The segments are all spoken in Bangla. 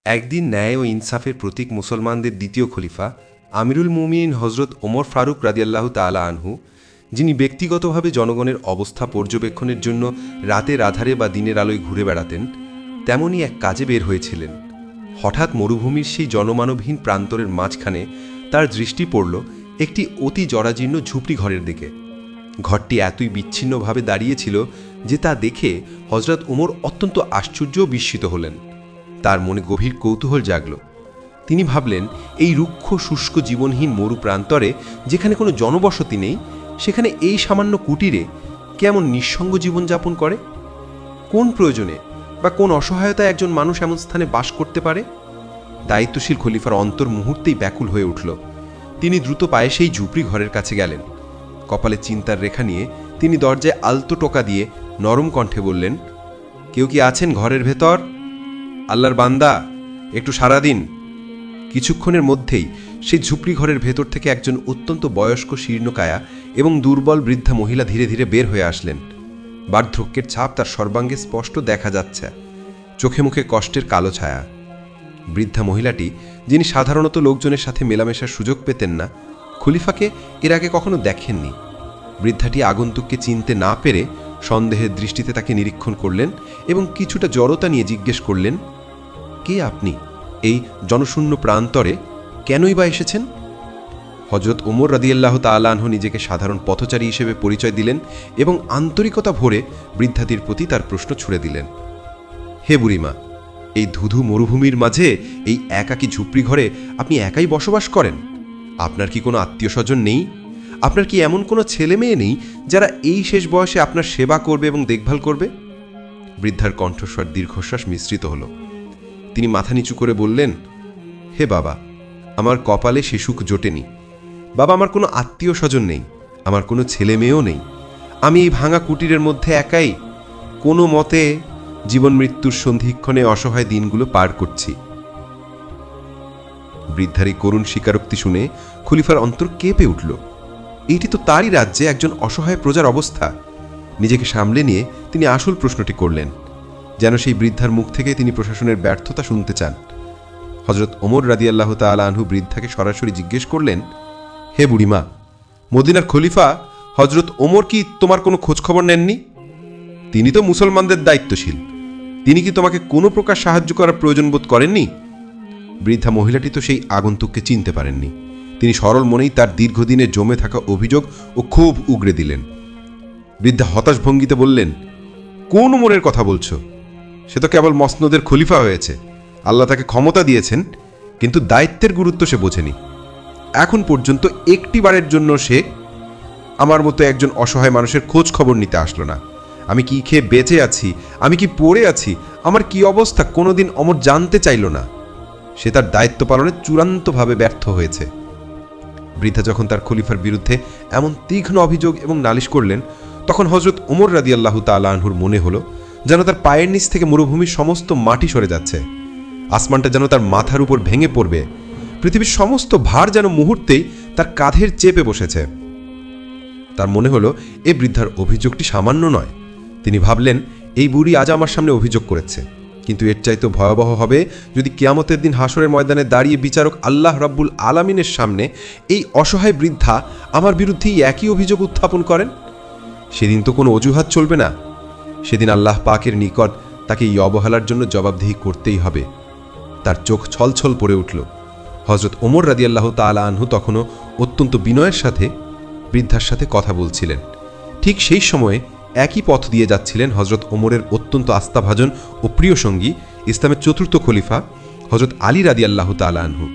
একদিন ন্যায় ও ইনসাফের প্রতীক মুসলমানদের দ্বিতীয় খলিফা আমিরুল মুমিনিন হজরত ওমর ফারুক রাদিয়াল্লাহু তাআলা আনহু, যিনি ব্যক্তিগতভাবে জনগণের অবস্থা পর্যবেক্ষণের জন্য রাতের আধারে বা দিনের আলোয় ঘুরে বেড়াতেন, তেমনই এক কাজে বের হয়েছিলেন। হঠাৎ মরুভূমির সেই জনমানবহীন প্রান্তরের মাঝখানে তার দৃষ্টি পড়ল একটি অতি জরাজীর্ণ ঝুপড়ি ঘরের দিকে। ঘরটি এতই বিচ্ছিন্নভাবে দাঁড়িয়েছিল যে তা দেখে হজরত ওমর অত্যন্ত আশ্চর্য ও বিস্মিত হলেন। তার মনে গভীর কৌতূহল জাগল। তিনি ভাবলেন, এই রুক্ষ শুষ্ক জীবনহীন মরু প্রান্তরে যেখানে কোনো জনবসতি নেই, সেখানে এই সামান্য কুটিরে কেমন নিঃসঙ্গ জীবনযাপন করে? কোন প্রয়োজনে বা কোন অসহায়তায় একজন মানুষ এমন স্থানে বাস করতে পারে? দায়িত্বশীল খলিফার অন্তর মুহূর্তেই ব্যাকুল হয়ে উঠল। তিনি দ্রুত পায়ে সেই ঝুপড়ি ঘরের কাছে গেলেন। কপালে চিন্তার রেখা নিয়ে তিনি দরজায় আলতো টোকা দিয়ে নরম কণ্ঠে বললেন, কেউ কি আছেন ঘরের ভেতর? আল্লাহর বান্দা, একটু সাড়া দিন। কিছুক্ষণের মধ্যেই সেই ঝুপড়ি ঘরের ভেতর থেকে একজন অত্যন্ত বয়স্ক শীর্ণকায়া এবং দুর্বল বৃদ্ধা মহিলা ধীরে ধীরে বের হয়ে আসলেন। বার্ধক্যের ছাপ তার সর্বাঙ্গে স্পষ্ট দেখা যাচ্ছে, চোখে মুখে কষ্টের কালো ছায়া। বৃদ্ধা মহিলাটি, যিনি সাধারণত লোকজনের সাথে মেলামেশার সুযোগ পেতেন না, খলিফাকে এর আগে কখনো দেখেননি। বৃদ্ধাটি আগন্তুককে চিনতে না পেরে সন্দেহের দৃষ্টিতে তাকে নিরীক্ষণ করলেন এবং কিছুটা জড়তা নিয়ে জিজ্ঞেস করলেন, কে আপনি? এই জনশূন্য প্রান্তরে কেনই বা এসেছেন? হজরত ওমর রাদিয়াল্লাহু তাআলা আনহু নিজেকে সাধারণ পথচারী হিসেবে পরিচয় দিলেন এবং আন্তরিকতা ভরে বৃদ্ধাটির প্রতি তার প্রশ্ন ছুড়ে দিলেন, হে বুড়িমা, এই ধুধু মরুভূমির মাঝে এই একাকী ঝুপড়ি ঘরে আপনি একাই বসবাস করেন? আপনার কি কোনো আত্মীয় স্বজন নেই? আপনার কি এমন কোনো ছেলে মেয়ে নেই যারা এই শেষ বয়সে আপনার সেবা করবে এবং দেখভাল করবে? বৃদ্ধার কণ্ঠস্বর দীর্ঘশ্বাস মিশ্রিত হল। তিনি মাথা নিচু করে বললেন, হে বাবা, আমার কপালে সে সুখ জোটেনি। বাবা, আমার কোনো আত্মীয় স্বজন নেই, আমার কোনো ছেলে মেয়েও নেই। আমি এই ভাঙা কুটিরের মধ্যে একাই কোনো মতে জীবন মৃত্যুর সন্ধিক্ষণে অসহায় দিনগুলো পার করছি। বৃদ্ধার এই করুণ স্বীকারোক্তি শুনে খলিফার অন্তর কেঁপে উঠল। এইটি তো তারই রাজ্যে একজন অসহায় প্রজার অবস্থা। নিজেকে সামলে নিয়ে তিনি আসল প্রশ্নটি করলেন, যেন সেই বৃদ্ধার মুখ থেকে তিনি প্রশাসনের ব্যর্থতা শুনতে চান। হজরত ওমর রাদিয়াল্লাহু তাআলা আনহু বৃদ্ধাকে সরাসরি জিজ্ঞেস করলেন, হে বুড়িমা, মদিনার খলিফা হজরত ওমর কি তোমার কোনো খোঁজখবর নেননি? তিনি তো মুসলমানদের দায়িত্বশীল। তিনি কি তোমাকে কোনো প্রকার সাহায্য করার প্রয়োজন বোধ করেননি? বৃদ্ধা মহিলাটি তো সেই আগন্তুককে চিনতে পারেননি। তিনি সরল মনেই তার দীর্ঘদিনে জমে থাকা অভিযোগ ও ক্ষোভ উগরে দিলেন। বৃদ্ধা হতাশ ভঙ্গিতে বললেন, কোন ওমরের কথা বলছো? সে তো কেবল মসনদের খলিফা হয়েছে। আল্লাহ তাকে ক্ষমতা দিয়েছেন, কিন্তু দায়িত্বের গুরুত্ব সে বোঝেনি। এখন পর্যন্ত একটি বারের জন্য সে আমার মতো একজন অসহায় মানুষের খোঁজ খবর নিতে আসলো না। আমি কি খেয়ে বেঁচে আছি, আমি কি পড়ে আছি, আমার কি অবস্থা, কোনোদিন ওমর জানতে চাইল না। সে তার দায়িত্ব পালনে চূড়ান্তভাবে ব্যর্থ হয়েছে। বৃদ্ধা যখন তার খলিফার বিরুদ্ধে এমন তীক্ষ্ণ অভিযোগ এবং নালিশ করলেন, তখন হজরত ওমর রাদিয়াল্লাহু তাআলা আনহুর মনে হলো যেন তার পায়ের নিচ থেকে মরুভূমির সমস্ত মাটি সরে যাচ্ছে। আসমানটা যেন তার মাথার উপর ভেঙে পড়বে। পৃথিবীর সমস্ত ভার যেন মুহূর্তেই তার কাঁধের চেপে বসেছে। তার মনে হলো এই বৃদ্ধার অভিযোগটি সামান্য নয়। তিনি ভাবলেন, এই বুড়ি আজ আমার সামনে অভিযোগ করেছে, কিন্তু এর চাইতে ভয়াবহ হবে যদি কিয়ামতের দিন হাসরের ময়দানে দাঁড়িয়ে বিচারক আল্লাহ রাব্বুল আলামিনের সামনে এই অসহায় বৃদ্ধা আমার বিরুদ্ধেই একই অভিযোগ উত্থাপন করেন। সেদিন তো কোনো অজুহাত চলবে না। সেদিন আল্লাহ পাকের নিকট তাকে এই অবহেলার জন্য জবাবদিহি করতেই হবে। তার চোখ ছলছল পড়ে উঠল। হজরত ওমর রাদিয়াল্লাহু তাআলা আনহু তখনও অত্যন্ত বিনয়ের সাথে বৃদ্ধার সাথে কথা বলছিলেন। ঠিক সেই সময়ে একই পথ দিয়ে যাচ্ছিলেন হজরত ওমরের অত্যন্ত আস্থাভাজন ও প্রিয় সঙ্গী, ইসলামের চতুর্থ খলিফা হজরত আলী রাদিয়াল্লাহু তাআলা আনহু।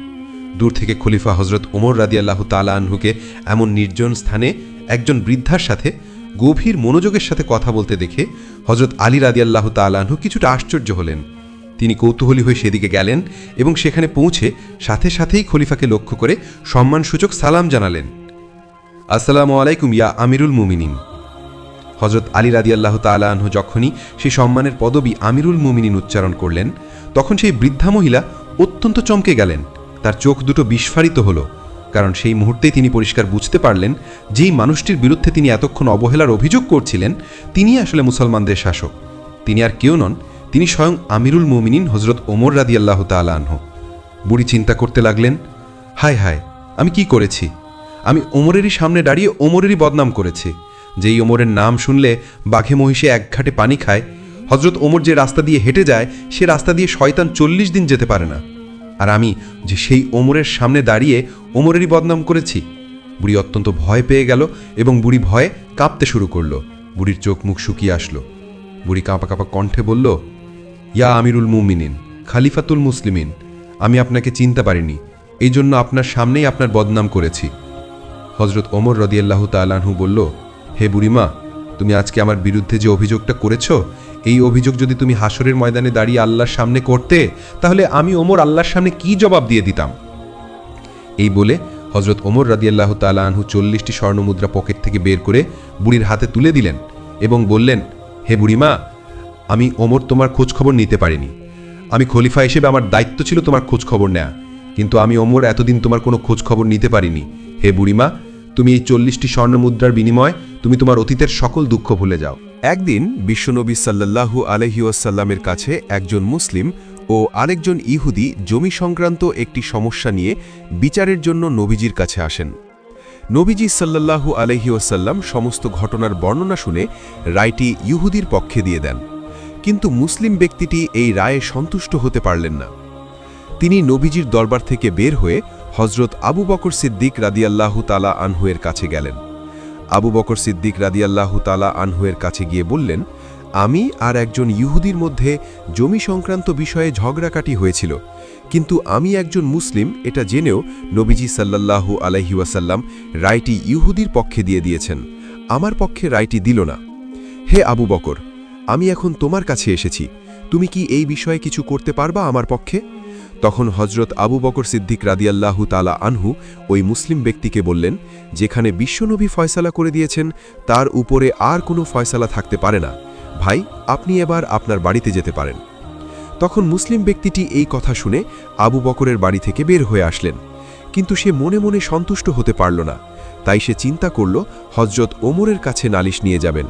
দূর থেকে খলিফা হজরত ওমর রাদিয়াল্লাহু তাআলা আনহুকে এমন নির্জন স্থানে একজন বৃদ্ধার সাথে গভীর মনোযোগের সাথে কথা বলতে দেখে হজরত আলী রাদিয়াল্লাহু তাআলা আনহু কিছুটা আশ্চর্য হলেন। তিনি কৌতূহলী হয়ে সেদিকে গেলেন এবং সেখানে পৌঁছে সাথে সাথেই খলিফাকে লক্ষ্য করে সম্মানসূচক সালাম জানালেন, আসসালামু আলাইকুম ইয়া আমিরুল মুমিনিন। হজরত আলী রাদিয়াল্লাহু তাআলা আনহু যখনই সেই সম্মানের পদবী আমিরুল মুমিনিন উচ্চারণ করলেন, তখন সেই বৃদ্ধা মহিলা অত্যন্ত চমকে গেলেন। তার চোখ দুটো বিস্ফারিত হলো, কারণ সেই মুহূর্তেই তিনি পরিষ্কার বুঝতে পারলেন যেই মানুষটির বিরুদ্ধে তিনি এতক্ষণ অবহেলার অভিযোগ করছিলেন, তিনি আসলে মুসলমানদের শাসক। তিনি আর কেউ নন, তিনি স্বয়ং আমিরুল মুমিনিন হজরত ওমর রাদিয়াল্লাহু তাআলা আনহু। বুড়ি চিন্তা করতে লাগলেন, হায় হায়, আমি কি করেছি? আমি ওমরেরই সামনে দাঁড়িয়ে ওমরেরই বদনাম করেছি। যেই ওমরের নাম শুনলে বাঘে মহিষে এক ঘাটে পানি খায়, হজরত ওমর যে রাস্তা দিয়ে হেঁটে যায় সে রাস্তা দিয়ে শয়তান 40 দিন যেতে পারে না। আর আমি যে সেই ওমরের সামনে দাঁড়িয়ে ওমরেরই বদনাম করেছি। বুড়ি অত্যন্ত ভয় পেয়ে গেল এবং বুড়ি ভয়ে কাঁপতে শুরু করলো। বুড়ির চোখ মুখ শুকিয়ে আসলো। বুড়ি কাঁপা কাঁপা কণ্ঠে বলল, ইয়া আমিরুল মুমিনিন, খালিফাতুল মুসলিমিন, আমি আপনাকে চিনতে পারিনি, এই জন্য আপনার সামনেই আপনার বদনাম করেছি। হজরত ওমর রাদিয়াল্লাহু তাআলা আনহু বলল, হে বুড়িমা, তুমি আজকে আমার বিরুদ্ধে যে অভিযোগটা করেছ, এই অভিযোগ যদি তুমি হাসরের ময়দানে দাঁড়িয়ে আল্লাহর সামনে করতে, তাহলে আমি ওমর আল্লাহর সামনে কি জবাব দিয়ে দিতাম? এই বলে হজরত ওমর রাদিয়াল্লাহু তাআলা আনহু 40টি স্বর্ণমুদ্রা পকেট থেকে বের করে বুড়ির হাতে তুলে দিলেন এবং বললেন, হে বুড়িমা, আমি ওমর তোমার খোঁজখবর নিতে পারিনি। আমি খলিফা হিসেবে আমার দায়িত্ব ছিল তোমার খোঁজখবর নেয়া, কিন্তু আমি ওমর এতদিন তোমার কোনো খোঁজখবর নিতে পারিনি। হে বুড়িমা, তুমি এই 40টি স্বর্ণমুদ্রার বিনিময়ে তুমি তোমার অতীতের সকল দুঃখ ভুলে যাও। একদিন বিশ্বনবী সাল্লাল্লাহু আলাইহি ওয়াসাল্লামের কাছে একজন মুসলিম ও আরেকজন ইহুদি জমি সংক্রান্ত একটি সমস্যা নিয়ে বিচারের জন্য নবীজির কাছে আসেন। নবীজি সাল্লাল্লাহু আলাইহি ওয়াসাল্লাম সমস্ত ঘটনার বর্ণনা শুনে রায়টি ইহুদির পক্ষে দিয়ে দেন, কিন্তু মুসলিম ব্যক্তিটি এই রায়ে সন্তুষ্ট হতে পারলেন না। তিনি নবীজির দরবার থেকে বের হয়ে হজরত আবু বকর সিদ্দিক রাদিয়াল্লাহু তাআলা আনহুয়ের কাছে গেলেন। আবু বকর সিদ্দিক রাদিয়াল্লাহু তাআলা আনহুয়ের কাছে গিয়ে বললেন, আমি আর একজন ইহুদির মধ্যে জমি সংক্রান্ত বিষয়ে ঝগড়াকাটি হয়েছিল, কিন্তু আমি একজন মুসলিম এটা জেনেও নবীজি সাল্লাল্লাহু আলাইহি ওয়াসাল্লাম রায়টি ইহুদির পক্ষে দিয়ে দিয়েছেন, আমার পক্ষে রায়টি দিল না। হে আবু বকর, আমি এখন তোমার কাছে এসেছি, তুমি কি এই বিষয়ে কিছু করতে পারবা আমার পক্ষে? তখন হজরত আবু বকর সিদ্দিক রাদিয়াল্লাহু তাআলা আনহু ওই মুসলিম ব্যক্তিকে বললেন, যেখানে বিশ্বনবী ফয়সালা করে দিয়েছেন তার উপরে আর কোনো ফয়সালা থাকতে পারে না, ভাই আপনি এবার আপনার বাড়িতে যেতে পারেন। তখন মুসলিম ব্যক্তিটি এই কথা শুনে আবু বকরের বাড়ি থেকে বের হয়ে আসলেন, কিন্তু সে মনে মনে সন্তুষ্ট হতে পারল না। তাই সে চিন্তা করল হজরত ওমরের কাছে নালিশ নিয়ে যাবেন।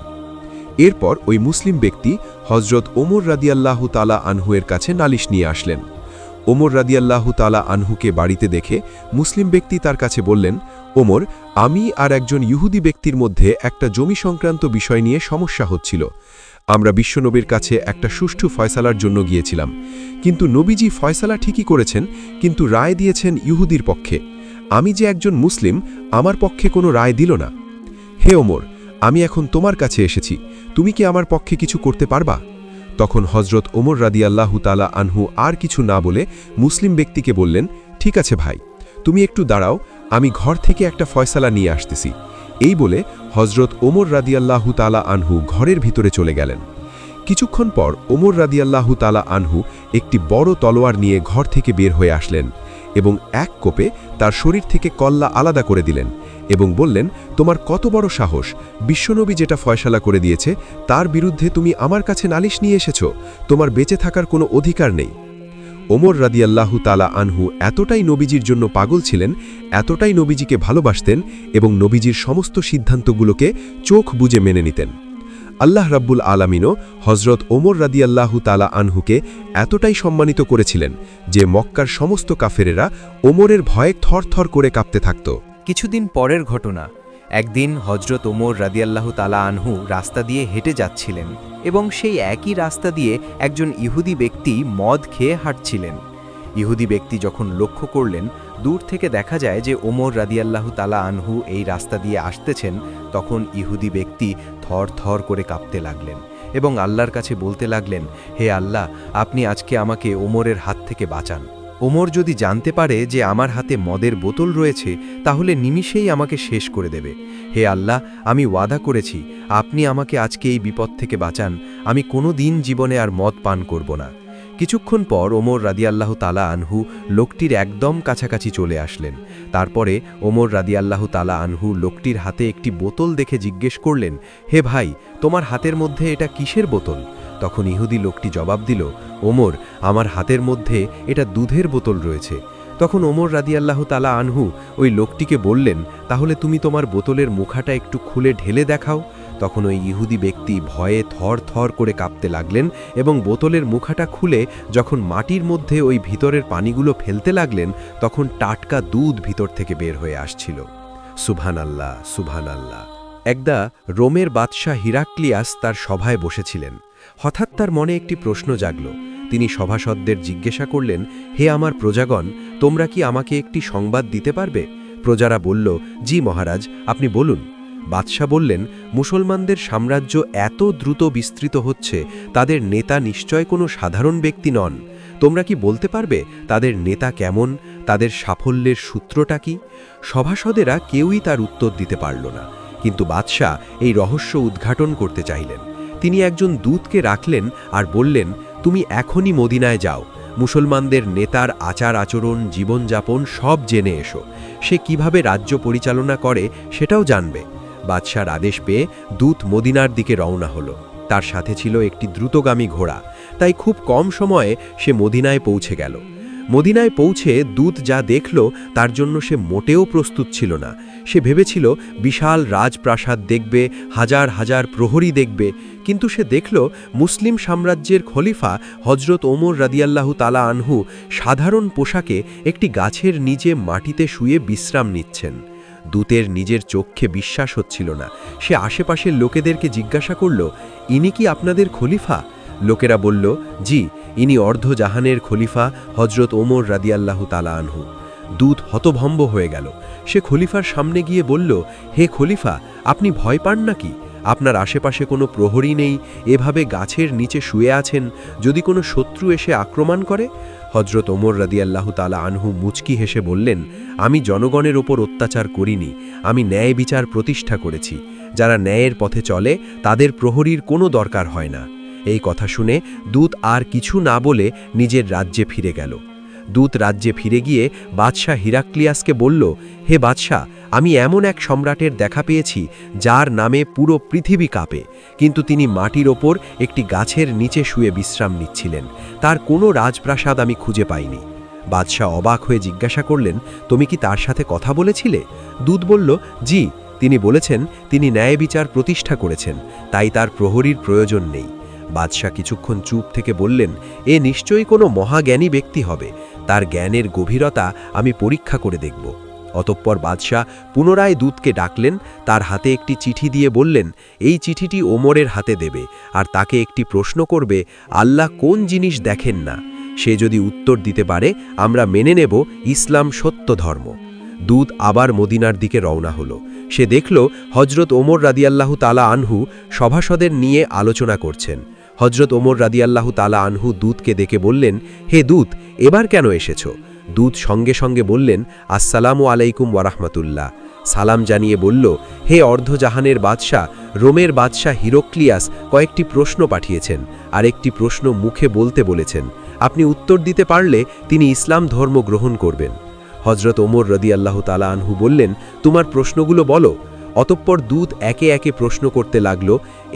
এরপর ওই মুসলিম ব্যক্তি হজরত ওমর রাদিয়াল্লাহু তাআলা আনহুয়ের কাছে নালিশ নিয়ে আসলেন। ওমর রাদিয়াল্লাহু তাআলা আনহুকে বাড়িতে দেখে মুসলিম ব্যক্তি তার কাছে বললেন, ওমর, আমি আর একজন ইহুদি ব্যক্তির মধ্যে একটা জমি সংক্রান্ত বিষয় নিয়ে সমস্যা হচ্ছিল। আমরা বিশ্বনবীর কাছে একটা সুষ্ঠু ফয়সালার জন্য গিয়েছিলাম, কিন্তু নবীজি ফয়সালা ঠিকই করেছেন, কিন্তু রায় দিয়েছেন ইহুদির পক্ষে। আমি যে একজন মুসলিম, আমার পক্ষে কোনো রায় দিল না। হে ওমর, আমি এখন তোমার কাছে এসেছি, তুমি কি আমার পক্ষে কিছু করতে পারবা? তখন হজরত ওমর রাদিয়াল্লাহু তাআলা আনহু আর কিছু না বলে মুসলিম ব্যক্তিকে বললেন, ঠিক আছে ভাই, তুমি একটু দাঁড়াও, আমি ঘর থেকে একটা ফয়সালা নিয়ে আসতেছি। এই বলে হজরত ওমর রাদিয়াল্লাহু তাআলা আনহু ঘরের ভিতরে চলে গেলেন। কিছুক্ষণ পর ওমর রাদিয়াল্লাহু তাআলা আনহু একটি বড় তলোয়ার নিয়ে ঘর থেকে বের হয়ে আসলেন এবং এক কোপে তার শরীর থেকে কল্লা আলাদা করে দিলেন এবং বললেন, তোমার কত বড় সাহস, বিশ্বনবী যেটা ফয়সালা করে দিয়েছে তার বিরুদ্ধে তুমি আমার কাছে নালিশ নিয়ে এসেছ, তোমার বেঁচে থাকার কোনো অধিকার নেই। ওমর রাদিয়াল্লাহু তাআলা আনহু এতটাই নবীজির জন্য পাগল ছিলেন, এতটাই নবীজিকে ভালোবাসতেন এবং নবীজির সমস্ত সিদ্ধান্তগুলোকে চোখ বুজে মেনে নিতেন। আল্লাহ রাব্বুল আলামিনও হজরত ওমর রাদিয়াল্লাহু তাআলা আনহুকে এতটাই সম্মানিত করেছিলেন যে মক্কার সমস্ত কাফেরেরা ওমরের ভয়ে থরথর করে কাঁপতে থাকত। কিছুদিন পরের ঘটনা। একদিন হজরত ওমর রাদিয়াল্লাহু তাআলা আনহু রাস্তা দিয়ে হেঁটে যাচ্ছিলেন এবং সেই একই রাস্তা দিয়ে একজন ইহুদি ব্যক্তি মদ খেয়ে হাঁটছিলেন। ইহুদি ব্যক্তি যখন লক্ষ্য করলেন, দূর থেকে দেখা যায় যে ওমর রাদিয়াল্লাহু তাআলা আনহু এই রাস্তা দিয়ে আসতেছেন, তখন ইহুদি ব্যক্তি থর থর করে কাঁপতে লাগলেন এবং আল্লাহর কাছে বলতে লাগলেন, হে আল্লাহ, আপনি আজকে আমাকে ওমরের হাত থেকে বাঁচান। ওমর যদি জানতে পারে যে আমার হাতে মদের বোতল রয়েছে, তাহলে নিমিষেই আমাকে শেষ করে দেবে। হে আল্লাহ, আমি ওয়াদা করেছি, আপনি আমাকে আজকে এই বিপদ থেকে বাঁচান, আমি কোনো দিন জীবনে আর মদ পান করব না। কিছুক্ষণ পর ওমর রাদিয়াল্লাহু তাআলা আনহু লোকটির একদম কাছাকাছি চলে আসলেন। তারপরে ওমর রাদিয়াল্লাহু তাআলা আনহু লোকটির হাতে একটি বোতল দেখে জিজ্ঞেস করলেন, হে ভাই, তোমার হাতের মধ্যে এটা কিসের বোতল? তখন ইহুদি লোকটি জবাব দিল, ওমর, আমার হাতের মধ্যে এটা দুধের বোতল রয়েছে। তখন ওমর রাদিয়াল্লাহু তাআলা আনহু ওই লোকটিকে বললেন, তাহলে তুমি তোমার বোতলের মুখাটা একটু খুলে ঢেলে দেখাও। তখন ওই ইহুদি ব্যক্তি ভয়ে থর থর করে কাঁপতে লাগলেন এবং বোতলের মুখাটা খুলে যখন মাটির মধ্যে ওই ভিতরের পানিগুলো ফেলতে লাগলেন তখন টাটকা দুধ ভিতর থেকে বের হয়ে আসছিল। সুবহানাল্লাহ, সুবহানাল্লাহ। একদা রোমের বাদশাহ হিরাক্লিয়াস তার সভায় বসেছিলেন। হঠাৎ তার মনে একটি প্রশ্ন জাগল। তিনি সভাসদদের জিজ্ঞাসা করলেন, হে আমার প্রজাগণ, তোমরা কি আমাকে একটি সংবাদ দিতে পারবে? প্রজারা বলল, জি মহারাজ, আপনি বলুন। বাদশাহ বললেন, মুসলমানদের সাম্রাজ্য এত দ্রুত বিস্তৃত হচ্ছে, তাদের নেতা নিশ্চয় কোনো সাধারণ ব্যক্তি নন। তোমরা কি বলতে পারবে তাদের নেতা কেমন, তাদের সাফল্যের সূত্রটা কি? সভাসদেরা কেউই তার উত্তর দিতে পারল না, কিন্তু বাদশাহ এই রহস্য উদ্ঘাটন করতে চাইলেন। তিনি একজন দূতকে রাখলেন আর বললেন, তুমি এখনই মদিনায় যাও, মুসলমানদের নেতার আচার আচরণ, জীবনযাপন সব জেনে এসো। সে কিভাবে রাজ্য পরিচালনা করে সেটাও জানবে। বাদশার আদেশ পেয়ে দূত মদিনার দিকে রওনা হলো। তার সাথে ছিল একটি দ্রুতগামী ঘোড়া, তাই খুব কম সময়ে সে মদিনায় পৌঁছে গেল। মদিনায় পৌঁছে দূত যা দেখল তার জন্য সে মোটেও প্রস্তুত ছিল না। সে ভেবেছিল বিশাল রাজপ্রাসাদ দেখবে, হাজার হাজার প্রহরী দেখবে, কিন্তু সে দেখল মুসলিম সাম্রাজ্যের খলিফা হজরত ওমর রাদিয়াল্লাহু তাআলা আনহু সাধারণ পোশাকে একটি গাছের নিচে মাটিতে শুয়ে বিশ্রাম নিচ্ছেন। দূতের নিজের চোখে বিশ্বাস হচ্ছিল না। সে আশেপাশের লোকেদেরকে জিজ্ঞাসা করল, ইনি কি আপনাদের খলিফা? লোকেরা বলল, জি, ইনি অর্ধজাহানের খলিফা হজরত ওমর রাদিয়াল্লাহু তাআলা আনহু। দূত হতভম্ব হয়ে গেল। সে খলিফার সামনে গিয়ে বলল, হে খলিফা, আপনি ভয় পান নাকি? আপনার আশেপাশে কোনো প্রহরী নেই, এভাবে গাছের নিচে শুয়ে আছেন, যদি কোনো শত্রু এসে আক্রমণ করে? হজরত ওমর রাদিয়াল্লাহু তাআলা আনহু মুচকি হেসে বললেন, আমি জনগণের ওপর অত্যাচার করিনি, আমি ন্যায় বিচার প্রতিষ্ঠা করেছি। যারা ন্যায়ের পথে চলে তাদের প্রহরীর কোনো দরকার হয় না। এই কথা শুনে দূত আর কিছু না বলে নিজের রাজ্যে ফিরে গেল। দূত রাজ্যে ফিরে গিয়ে বাদশাহ হিরাক্লিয়াসকে বলল, হে বাদশাহ, আমি এমন এক সম্রাটের দেখা পেয়েছি যার নামে পুরো পৃথিবী কাঁপে, কিন্তু তিনি মাটির ওপর একটি গাছের নিচে শুয়ে বিশ্রাম নিচ্ছিলেন। তার কোনো রাজপ্রাসাদ আমি খুঁজে পাইনি। বাদশাহ অবাক হয়ে জিজ্ঞাসা করলেন, তুমি কি তার সাথে কথা বলেছিলে? দূত বলল, জি, তিনি বলেছেন তিনি ন্যায় বিচার প্রতিষ্ঠা করেছেন, তাই তার প্রহরীর প্রয়োজন নেই। বাদশাহ কিছুক্ষণ চুপ থেকে বললেন, এ নিশ্চয়ই কোনো মহাজ্ঞানী ব্যক্তি হবে, তার জ্ঞানের গভীরতা আমি পরীক্ষা করে দেখব। অতঃপর বাদশাহ পুনরায় দূতকে ডাকলেন, তার হাতে একটি চিঠি দিয়ে বললেন, এই চিঠিটি ওমরের হাতে দেবে, আর তাকে একটি প্রশ্ন করবে, আল্লাহ কোন জিনিস দেখেন না? সে যদি উত্তর দিতে পারে, আমরা মেনে নেব ইসলাম সত্য ধর্ম। দূত আবার মদিনার দিকে রওনা হলো। সে দেখল হজরত ওমর রাদিয়াল্লাহু তাআলা আনহু সভাসদের নিয়ে আলোচনা করছেন। হজরত ওমর রাদিয়াল্লাহু তাআলা আনহু দূতকে ডেকে বললেন, হে দূত, এবার কেন এসেছো? দূত সঙ্গে সঙ্গে বললেন, আসসালামু আলাইকুম ওয়া রাহমাতুল্লাহ। সালাম জানিয়ে বলল, হে অর্ধজাহানের বাদশাহ, রোমের বাদশাহ হিরাক্লিয়াস কয়েকটি প্রশ্ন পাঠিয়েছেন, আর একটি প্রশ্ন মুখে বলতে বলেছেন। আপনি উত্তর দিতে পারলে তিনি ইসলাম ধর্ম গ্রহণ করবেন। হজরত ওমর রাদিয়াল্লাহু তাআলা আনহু বললেন, তোমার প্রশ্নগুলো বলো। অতঃপর দূত একে একে প্রশ্ন করতে লাগল,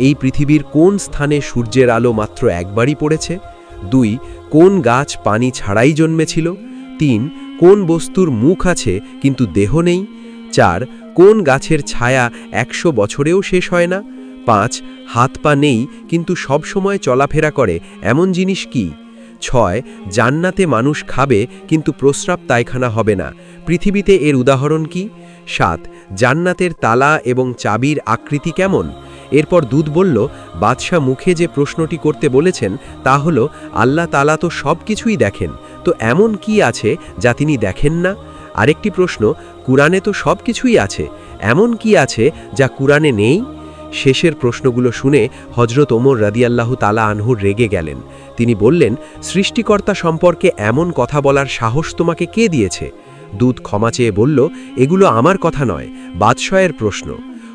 এই পৃথিবীর কোন স্থানে সূর্যের আলো মাত্র একবারই পড়েছে? 2, কোন গাছ পানি ছাড়াই জন্মেছিল? 3, কোন বস্তুর মুখ আছে কিন্তু দেহ নেই? 4, কোন গাছের ছায়া 100 বছরেও শেষ হয় না? 5, হাত পা নেই কিন্তু সব সময় চলাফেরা করে এমন জিনিস কি? 6, জান্নাতে মানুষ খাবে কিন্তু প্রস্রাব পায়খানা হবে না, পৃথিবীতে এর উদাহরণ কি? 7, জান্নাতের তালা এবং চাবির আকৃতি কেমন? এরপর দূত বলল, বাদশাহ মুখে যে প্রশ্নটি করতে বলেছেন তা হল, আল্লাহ তাআলা তো সব কিছুই দেখেন, তো এমন কি আছে যা তিনি দেখেন না? আরেকটি প্রশ্ন, কুরআনে তো সব কিছুই আছে, এমন কি আছে যা কুরআনে নেই? শেষের প্রশ্নগুলো শুনে হজরত ওমর রাদিয়াল্লাহু তাআলা আনহু রেগে গেলেন। তিনি বললেন, সৃষ্টিকর্তা সম্পর্কে এমন কথা বলার সাহস তোমাকে কে দিয়েছে? দূত ক্ষমা চেয়ে বলল, এগুলো আমার কথা নয়, বাদশাহের প্রশ্ন।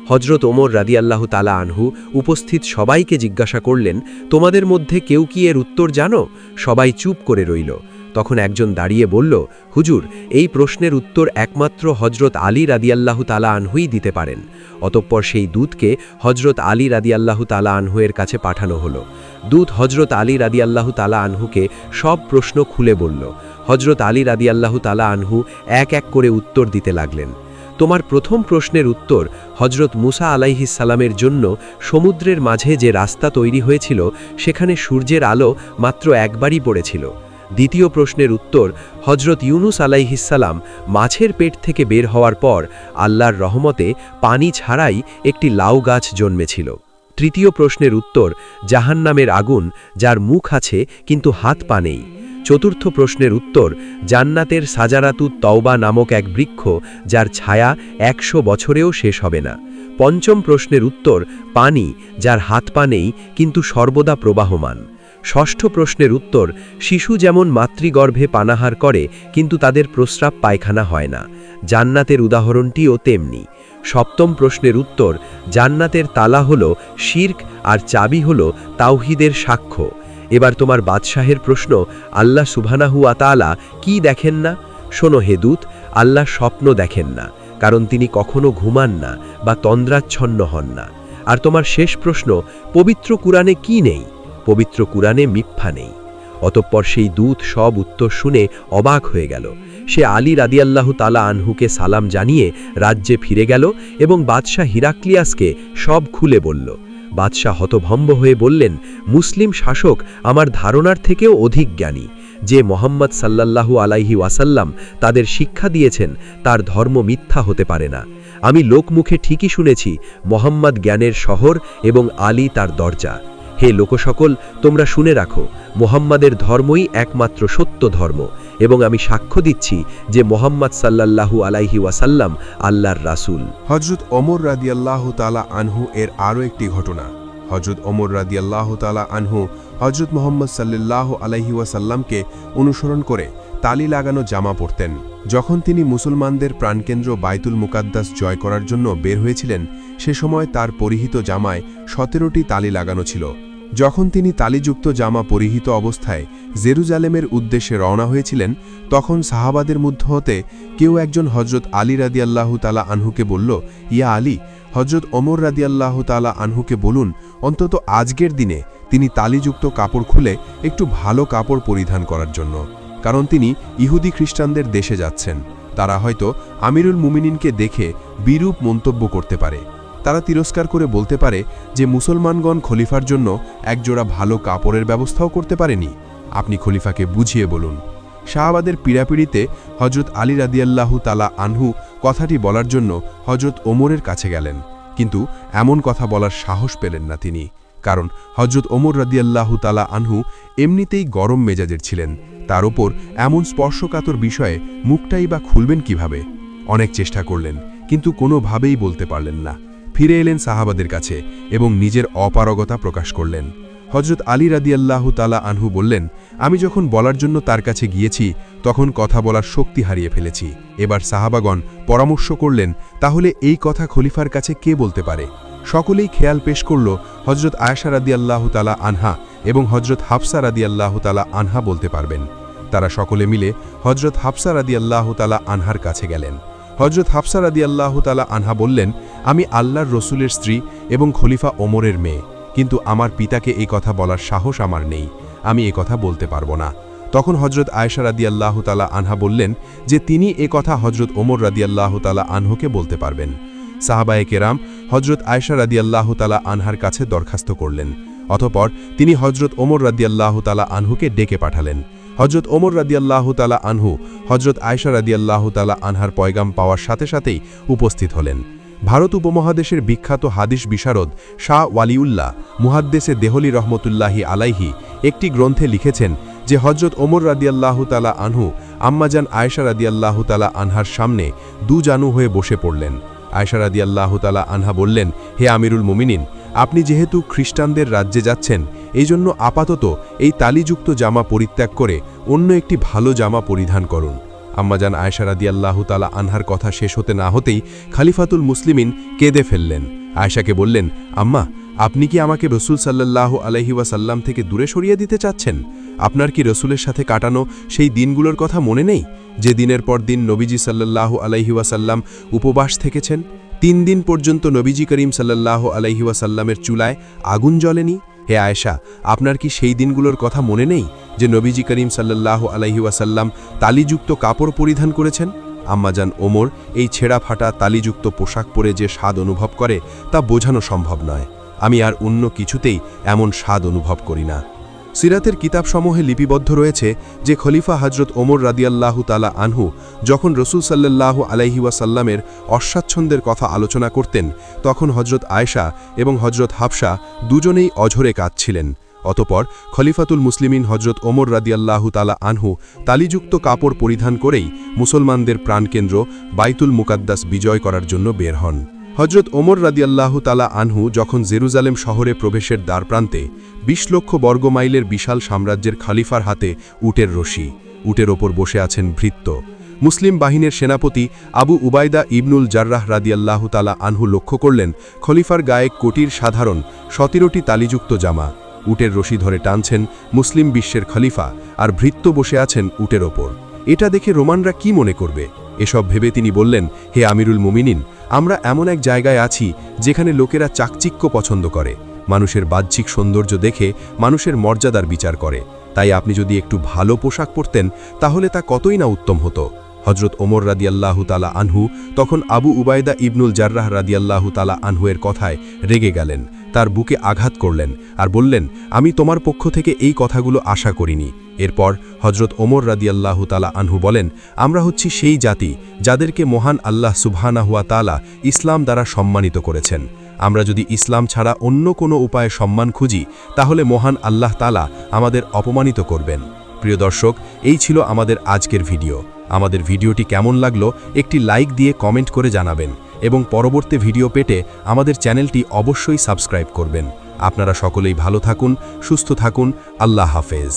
হজরত ওমর রাদিয়াল্লাহু তাআলা আনহু উপস্থিত সবাইকে জিজ্ঞাসা করলেন, তোমাদের মধ্যে কেউ কি এর উত্তর জানো? সবাই চুপ করে রইল। তখন একজন দাঁড়িয়ে বলল, হুজুর, এই প্রশ্নের উত্তর একমাত্র হজরত আলী রাদিয়াল্লাহু তাআলা আনহুই দিতে পারেন। অতঃপর সেই দূতকে হজরত আলী রাদিয়াল্লাহু তাআলা আনহুয়ের কাছে পাঠানো হলো। দূত হজরত আলী রাদিয়াল্লাহু তাআলা আনহুকে সব প্রশ্ন খুলে বলল। হজরত আলী রাদিয়াল্লাহু তাআলা আনহু এক এক করে উত্তর দিতে লাগলেন। তোমার প্রথম প্রশ্নের উত্তর হজরত মুসা আলাইহিসসালামের জন্য সমুদ্রের মাঝে যে রাস্তা তৈরি হয়েছিল সেখানে সূর্যের আলো মাত্র একবারই পড়েছিল। দ্বিতীয় প্রশ্নের উত্তর হজরত ইউনুস আলাইহিসসালাম মাছের পেট থেকে বের হওয়ার পর আল্লাহর রহমতে পানি ছাড়াই একটি লাউ গাছ জন্মেছিল। তৃতীয় প্রশ্নের উত্তর জাহান্নামের আগুন, যার মুখ আছে কিন্তু হাত পা নেই। চতুর্থ প্রশ্নের উত্তর জান্নাতের সাজারাতুত তওবা নামক এক বৃক্ষ, যার ছায়া 100 বছরেও শেষ হবে না। পঞ্চম প্রশ্নের উত্তর পানি, যার হাত পা নেই কিন্তু সর্বদা প্রবাহমান। ষষ্ঠ প্রশ্নের উত্তর শিশু যেমন মাতৃগর্ভে পানাহার করে কিন্তু তাদের প্রস্রাব পায়খানা হয় না, জান্নাতের উদাহরণটিও তেমনি। সপ্তম প্রশ্নের উত্তর জান্নাতের তালা হল শিরক আর চাবি হল তাওহীদের সাক্ষ্য। এবার তোমার বাদশাহের প্রশ্ন, আল্লাহ সুবহানাহু ওয়া তাআলা কি দেখেন না? শোনো হে দূত, আল্লাহ স্বপ্ন দেখেন না, কারণ তিনি কখনো ঘুমান না বা তন্দ্রাচ্ছন্ন হন না। আর তোমার শেষ প্রশ্ন, পবিত্র কুরআনে কি নেই? পবিত্র কুরআনে মিথ্যা নেই। অতঃপর সেই দূত সব উত্তর শুনে অবাক হয়ে গেল। সে আলী রাদিয়াল্লাহু তাআলা আনহুকে সালাম জানিয়ে রাজ্যে ফিরে গেল এবং বাদশাহ হিরাক্লিয়াসকে সব খুলে বলল। বাদশাহ হতভম্ব হয়ে বললেন, মুসলিম শাসক আমার ধারণার থেকেও অধিক জ্ঞানী। যে মোহাম্মদ সাল্লাল্লাহু আলাইহি ওয়াসাল্লাম তাদের শিক্ষা দিয়েছেন তার ধর্ম মিথ্যা হতে পারে না। আমি লোকমুখে ঠিকই শুনেছি মোহাম্মদ জ্ঞানের শহর এবং আলী তার দরজা। হে লোকসকল, তোমরা শুনে রাখো, মোহাম্মদের ধর্মই একমাত্র সত্য ধর্ম এবং আমি সাক্ষ্য দিচ্ছি যে মোহাম্মদ সাল্লাল্লাহু আলাইহি ওয়াসাল্লাম আল্লাহর রাসূল। হজরত ওমর রাদিয়াল্লাহু তাআলা আনহু এর আরও একটি ঘটনা। হজরত ওমর রাদিয়াল্লাহু তাআলা আনহু হজরত মুহাম্মদ সাল্লাল্লাহু আলাইহি ওয়াসাল্লামকে অনুসরণ করে তালি লাগানো জামা পরতেন। যখন তিনি মুসলমানদের প্রাণকেন্দ্র বাইতুল মুকাদ্দাস জয় করার জন্য বের হয়েছিলেন, সে সময় তার পরিহিত জামায় 17টি তালি লাগানো ছিল। যখন তিনি তালিযুক্ত জামা পরিহিত অবস্থায় জেরুজালেমের উদ্দেশ্যে রওনা হয়েছিলেন, তখন সাহাবাদের মধ্য হতে কেউ একজন হজরত আলী রাদিয়াল্লাহু তাআলা আনহুকে বলল, ইয়া আলী, হজরত ওমর রাদিয়াল্লাহু তাআলা আনহুকে বলুন অন্তত আজকের দিনে তিনি তালিযুক্ত কাপড় খুলে একটু ভালো কাপড় পরিধান করার জন্য, কারণ তিনি ইহুদি খ্রিস্টানদের দেশে যাচ্ছেন। তারা হয়তো আমিরুল মুমিনিনকে দেখে বিরূপ মন্তব্য করতে পারে। তারা তিরস্কার করে বলতে পারে যে মুসলমানগণ খলিফার জন্য একজোড়া ভালো কাপড়ের ব্যবস্থাও করতে পারেনি। আপনি খলিফাকে বুঝিয়ে বলুন। সাহাবাদের পীড়াপিড়িতে হজরত আলী রাদিয়াল্লাহু তাআলা আনহু কথাটি বলার জন্য হজরত ওমরের কাছে গেলেন, কিন্তু এমন কথা বলার সাহস পেলেন না তিনি, কারণ হজরত ওমর রাদিয়াল্লাহু তাআলা আনহু এমনিতেই গরম মেজাজের ছিলেন। তার ওপর এমন স্পর্শকাতর বিষয়ে মুখটাই বা খুলবেন কিভাবে? অনেক চেষ্টা করলেন, কিন্তু কোনোভাবেই বলতে পারলেন না। ফিরে এলেন সাহাবাদের কাছে এবং নিজের অপারগতা প্রকাশ করলেন। হজরত আলী রাদিয়াল্লাহু তাআলা আনহু বললেন, আমি যখন বলার জন্য তার কাছে গিয়েছি তখন কথা বলার শক্তি হারিয়ে ফেলেছি। এবার সাহাবাগণ পরামর্শ করলেন, তাহলে এই কথা খলিফার কাছে কে বলতে পারে? সকলেই খেয়াল পেশ করল হজরত আয়েশা রাদিয়াল্লাহু তাআলা আনহা এবং হজরত হাফসা রাদিয়াল্লাহু তাআলা আনহা বলতে পারবেন। তারা সকলে মিলে হজরত হাফসা রাদিয়াল্লাহু তাআলা আনহার কাছে গেলেন। হজরত হাফসা রাদিয়াল্লাহু তাআলা আনহা বললেন, আমি আল্লাহর রসুলের স্ত্রী এবং খলিফা ওমরের মেয়ে, কিন্তু আমার পিতাকে এই কথা বলার সাহস আমার নেই, আমি এ কথা বলতে পারবো না। তখন হজরত আয়েশা রাদিয়াল্লাহু তাআলা আনহা বললেন যে তিনি এ কথা হজরত ওমর রাদিয়াল্লাহু তাআলা আনহুকে বলতে পারবেন। সাহাবায়ে কেরাম হজরত আয়েশা রাদিয়াল্লাহু তাআলা আনহার কাছে দরখাস্ত করলেন। অতঃপর তিনি হজরত ওমর রাদিয়াল্লাহু তাআলা আনহুকে ডেকে পাঠালেন। হজরত ওমর রাদিয়াল্লাহু তাআলা আনহু হজরত আয়েশা রাদিয়াল্লাহু তাআলা আনহার পয়গাম পাওয়ার সাথে সাথেই উপস্থিত হলেন। ভারত উপমহাদেশের বিখ্যাত হাদিস বিশারদ শাহ ওয়ালিউল্লাহ মুহাদ্দেসে দেহলি রহমতুল্লাহি আলাইহি একটি গ্রন্থে লিখেছেন যে হজরত ওমর রাদিয়াল্লাহু তাআলা আনহু আম্মাজান আয়েশা রাদিয়াল্লাহু তাআলা আনহার সামনে দুজানু হয়ে বসে পড়লেন। আয়েশা রাদিয়াল্লাহু তাআলা আনহা বললেন, হে আমিরুল মুমিনিন, আপনি যেহেতু খ্রিস্টানদের রাজ্যে যাচ্ছেন, এই জন্য আপাতত এই তালিযুক্ত জামা পরিত্যাগ করে অন্য একটি ভালো জামা পরিধান করুন। আম্মাজান আয়েশা রাদিয়াল্লাহু তাআলা আনহার কথা শেষ হতে না হতেই খলিফাতুল মুসলিমিন কেঁদে ফেললেন। আয়েশাকে বললেন, আম্মা, আপনি কি আমাকে রসুল সাল্লাল্লাহু আলাইহি ওয়াসাল্লাম থেকে দূরে সরিয়ে দিতে চাচ্ছেন? আপনার কি রসুলের সাথে কাটানো সেই দিনগুলোর কথা মনে নেই, যে দিনের পর দিন নবীজি সাল্লাল্লাহু আলাইহি ওয়াসাল্লাম উপবাস থেকেছেন? 3 দিন পর্যন্ত নবীজি করিম সাল্লাল্লাহু আলাইহি ওয়াসাল্লামের চুলায় আগুন জ্বলেনি। হে আয়েশা, আপনার কি সেই দিনগুলোর কথা মনে নেই যে নবীজি করিম সাল্লাল্লাহু আলাইহি ওয়াসাল্লাম তালিযুক্ত কাপড় পরিধান করেছেন? আম্মাজান ওমর এই ছেঁড়া ফাটা তালিযুক্ত পোশাক পরে যে স্বাদ অনুভব করে তা বোঝানো সম্ভব নয়। আমি আর অন্য কিছুতেই এমন স্বাদ অনুভব করি না। সিরাতের কিতাবসমূহে লিপিবদ্ধ রয়েছে যে খলিফা হজরত ওমর রাদিয়াল্লাহু তাআলা আনহু যখন রসুল সাল্লাল্লাহু আলাইহি ওয়াসাল্লামের অস্বাচ্ছন্দ্যের কথা আলোচনা করতেন, তখন হজরত আয়েশা এবং হজরত হাফসা দুজনেই অঝরে কাঁদছিলেন। অতপর খলিফাতুল মুসলিমিন হজরত ওমর রাদিয়াল্লাহু তাআলা আনহু তালিযুক্ত কাপড় পরিধান করেই মুসলমানদের প্রাণকেন্দ্র বাইতুল মুকাদ্দাস বিজয় করার জন্য বের হন। হজরত ওমর রাদিয়াল্লাহু তাআলা আনহু যখন জেরুজালেম শহরে প্রবেশের দ্বারপ্রান্তে ২০ লক্ষ বর্গমাইলের বিশাল সাম্রাজ্যের খলিফার হাতে উটের রশি, উটের ওপর বসে আছেন ভৃত্য, মুসলিম বাহিনীর সেনাপতি আবু উবাইদা ইবনুল জাররাহ রাদিয়াল্লাহু তাআলা আনহু লক্ষ্য করলেন খলিফার গায়ে কোটির সাধারণ ১৭টি তালিযুক্ত জামা, উটের রশি ধরে টানছেন মুসলিম বিশ্বের খলিফা, আর ভৃত্য বসে আছেন উটের ওপর। এটা দেখে রোমানরা কি মনে করবে? এসব ভেবে তিনি বললেন, হে আমিরুল মুমিনিন, আমরা এমন এক জায়গায় আছি যেখানে লোকেরা চাকচিক্য পছন্দ করে, মানুষের বাহ্যিক সৌন্দর্য দেখে মানুষের মর্যাদার বিচার করে। তাই আপনি যদি একটু ভালো পোশাক পরতেন তাহলে তা কতই না উত্তম হতো। হজরত ওমর রাদিয়াল্লাহু তাআলা আনহু তখন আবু উবাইদা ইবনুল জাররাহ রাদিয়াল্লাহু তাআলা আনহুয়ের কথায় রেগে গেলেন, তার বুকে আঘাত করলেন আর বললেন, আমি তোমার পক্ষ থেকে এই কথাগুলো আশা করিনি। এরপর হজরত ওমর রাদিয়াল্লাহু তাআলা আনহু বলেন, আমরা হচ্ছি সেই জাতি যাদেরকে মহান আল্লাহ সুবহানাহু ওয়া তাআলা ইসলাম দ্বারা সম্মানিত করেছেন। আমরা যদি ইসলাম ছাড়া অন্য কোনো উপায়ে সম্মান খুঁজি তাহলে মহান আল্লাহ তাআলা আমাদের অপমানিত করবেন। প্রিয় দর্শক, এই ছিল আমাদের আজকের ভিডিও। আমাদের ভিডিওটি কেমন লাগলো একটি লাইক দিয়ে কমেন্ট করে জানাবেন এবং পরবর্তী ভিডিও পেতে আমাদের চ্যানেলটি অবশ্যই সাবস্ক্রাইব করবেন। আপনারা সকলেই ভালো থাকুন, সুস্থ থাকুন। আল্লাহ হাফেজ।